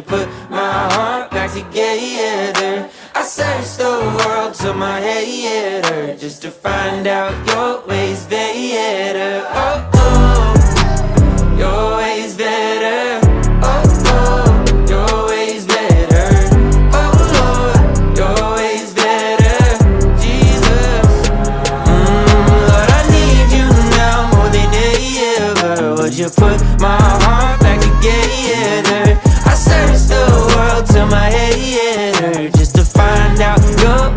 put my heart back together? I searched the world till my head hurt, just to find out your way's better. Oh, oh, your way's better. Oh, oh, your way's better. Oh, Lord, your way's better. Jesus, Lord, I need you now more than ever. Would you put my heart back together? I searched the world till my head hurt, just to find out your